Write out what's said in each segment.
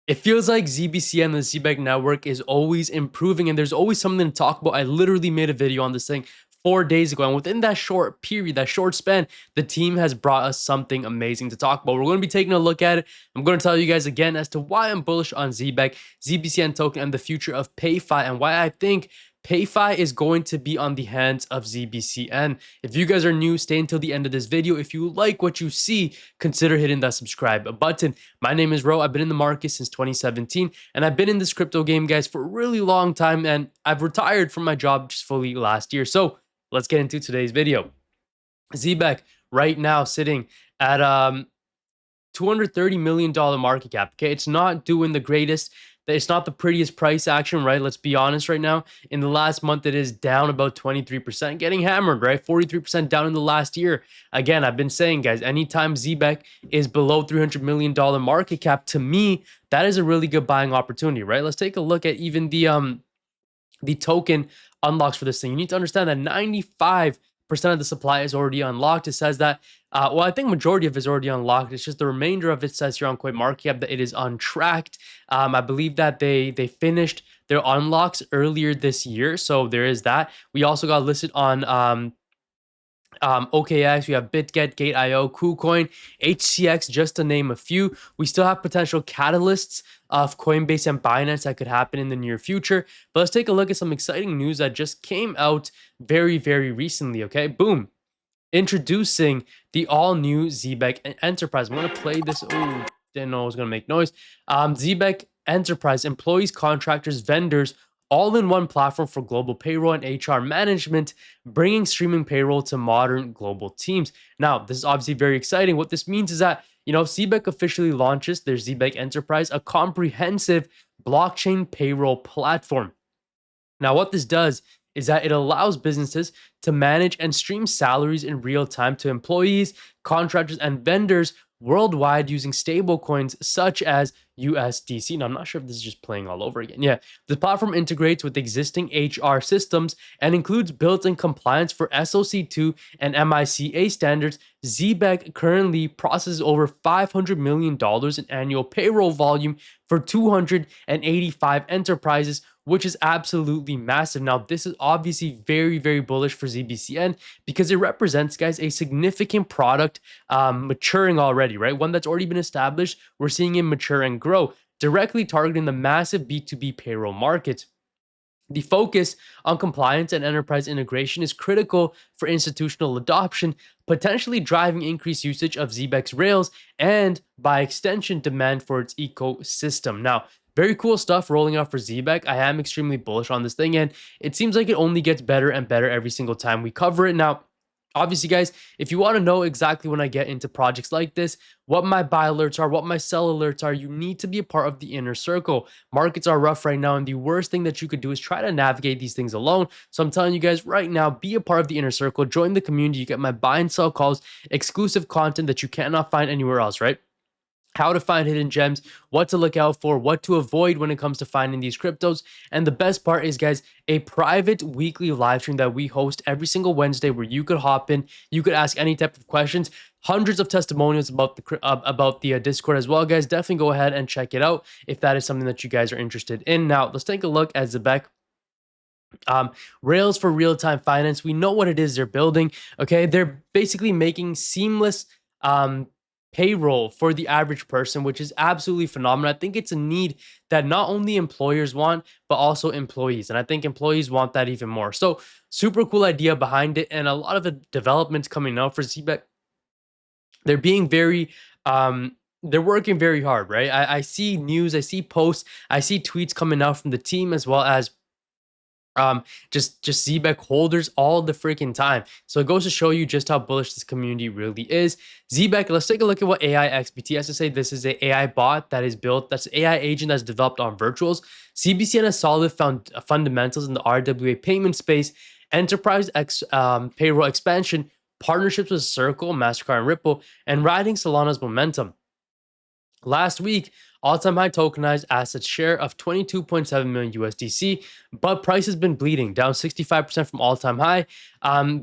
It feels like ZBCN, the Zebec network, is always improving and there's always something to talk about. I literally made a video on this thing 4 days ago, and within that short period, that short span, the team has brought us something amazing to talk about. We're going to be taking a look at it. I'm going to tell you guys again as to why I'm bullish on Zebec, ZBCN token, and the future of PayFi, and why I think PayFi is going to be on the hands of ZBCN. If you guys are new, stay until the end of this video. If you like what you see, consider hitting that subscribe button. My name is Ro. I've been in the market since 2017, and I've been in this crypto game, guys, for a really long time, and I've retired from my job just fully last year. So let's get into today's video. Zebec right now sitting at $230 million market cap. Okay, it's not doing the greatest. It's not the prettiest price action, right? Let's be honest right now. In the last month, it is down about 23%, getting hammered, right? 43% down in the last year. Again, I've been saying, guys, anytime Zebec is below $300 million market cap, to me, that is a really good buying opportunity, right? Let's take a look at even the token unlocks for this thing. You need to understand that 95% of the supply is already unlocked. It says that, well, I think majority of it is already unlocked. It's just the remainder of it says here on CoinMarketCap that it is untracked. I believe that they finished their unlocks earlier this year, so there is that. We also got listed on OKX, we have BitGet, Gate.io, KuCoin, HCX, just to name a few. We still have potential catalysts of Coinbase and Binance that could happen in the near future. But let's take a look at some exciting news that just came out very, very recently, okay? Boom. Introducing the all-new Zebec Enterprise. I'm going to play this. Oh, didn't know it was going to make noise. Zebec Enterprise, employees, contractors, vendors, all-in-one platform for global payroll and HR management, bringing streaming payroll to modern global teams. Now, this is obviously very exciting. What this means is that, Zebec officially launches their Zebec Enterprise, a comprehensive blockchain payroll platform. Now, what this does is that it allows businesses to manage and stream salaries in real time to employees, contractors, and vendors worldwide using stablecoins such as USDC. Now, I'm not sure if this is just playing all over again. Yeah, the platform integrates with existing HR systems and includes built-in compliance for SOC2 and MICA standards. Zebec currently processes over $500 million in annual payroll volume for 285 enterprises, which is absolutely massive. Now, this is obviously very, very bullish for ZBCN because it represents, guys, a significant product maturing already, right? One that's already been established. We're seeing it mature and grow, directly targeting the massive B2B payroll market. The focus on compliance and enterprise integration is critical for institutional adoption, potentially driving increased usage of Zebec's rails and, by extension, demand for its ecosystem. Now, very cool stuff rolling out for Zebec. I am extremely bullish on this thing, and it seems like it only gets better and better every single time we cover it. Now, obviously, guys, if you want to know exactly when I get into projects like this, what my buy alerts are, what my sell alerts are, you need to be a part of the inner circle. Markets are rough right now, and the worst thing that you could do is try to navigate these things alone. So I'm telling you guys right now, be a part of the inner circle, join the community. You get my buy and sell calls, exclusive content that you cannot find anywhere else, right? How to find hidden gems, what to look out for, what to avoid when it comes to finding these cryptos. And the best part is, guys, a private weekly live stream that we host every single Wednesday where you could hop in, you could ask any type of questions. Hundreds of testimonials about the Discord as well, guys. Definitely go ahead and check it out if that is something that you guys are interested in. Now, let's take a look at Zebec. Rails for real-time finance. We know what it is they're building. Okay, they're basically making seamless payroll for the average person, which is absolutely phenomenal. I think it's a need that not only employers want, but also employees. And I think employees want that even more. So super cool idea behind it. And a lot of the developments coming out for Zebec, they're being very, they're working very hard, right? I see news, I see posts, I see tweets coming out from the team as well as just Zebec holders all the freaking time. So it goes to show you just how bullish this community really is. Zebec, let's take a look at what AI XBT has to say. This is an AI bot that is built, that's an AI agent that's developed on virtuals. ZBCN has solid fundamentals in the RWA payment space, enterprise payroll expansion, partnerships with Circle, MasterCard, and Ripple, and riding Solana's momentum. Last week, all-time high tokenized assets share of 22.7 million USDC, but price has been bleeding, down 65% from all-time high,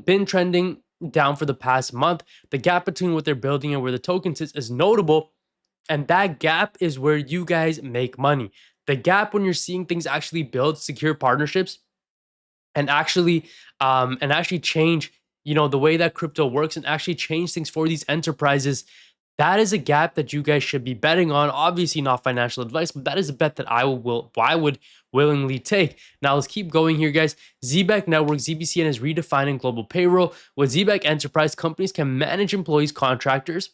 been trending down for the past month. The gap between what they're building and where the token sits is notable, And that gap is where you guys make money. The gap when you're seeing things actually build secure partnerships and actually change, the way that crypto works and actually change things for these enterprises. That is a gap that you guys should be betting on. Obviously not financial advice, but that is a bet that I would willingly take. Now let's keep going here, guys. Zebec network, ZBCN, is redefining global payroll. With Zebec enterprise, companies can manage employees, contractors,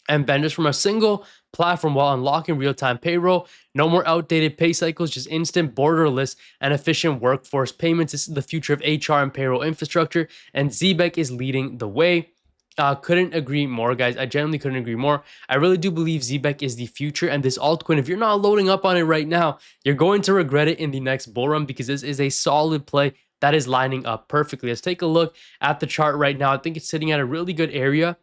and vendors from a single platform while unlocking real-time payroll. No more outdated pay cycles, just instant, borderless, and efficient workforce payments. This is the future of HR and payroll infrastructure, and Zebec is leading the way. Couldn't agree more, guys. I genuinely couldn't agree more. I really do believe Zebec is the future, and this altcoin, if you're not loading up on it right now, you're going to regret it in the next bull run, because this is a solid play that is lining up perfectly. Let's take a look at the chart right now. I think it's sitting at a really good area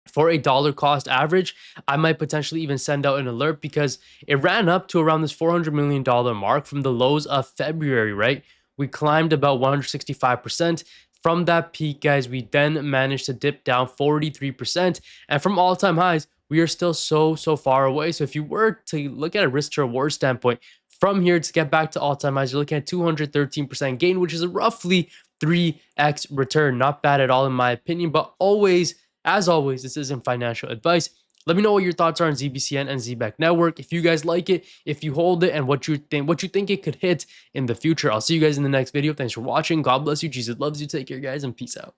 for a dollar cost average. I might potentially even send out an alert, because it ran up to around this $400 million mark from the lows of February, right? We climbed about 165%. From that peak, guys, we then managed to dip down 43%. And from all-time highs, we are still so far away. So if you were to look at a risk to reward standpoint, from here to get back to all-time highs, you're looking at 213% gain, which is a roughly 3x return. Not bad at all, in my opinion, but as always, this isn't financial advice. Let me know what your thoughts are on ZBCN and Zebec Network. If you guys like it, if you hold it, and what you think it could hit in the future. I'll see you guys in the next video. Thanks for watching. God bless you. Jesus loves you. Take care, guys, and peace out.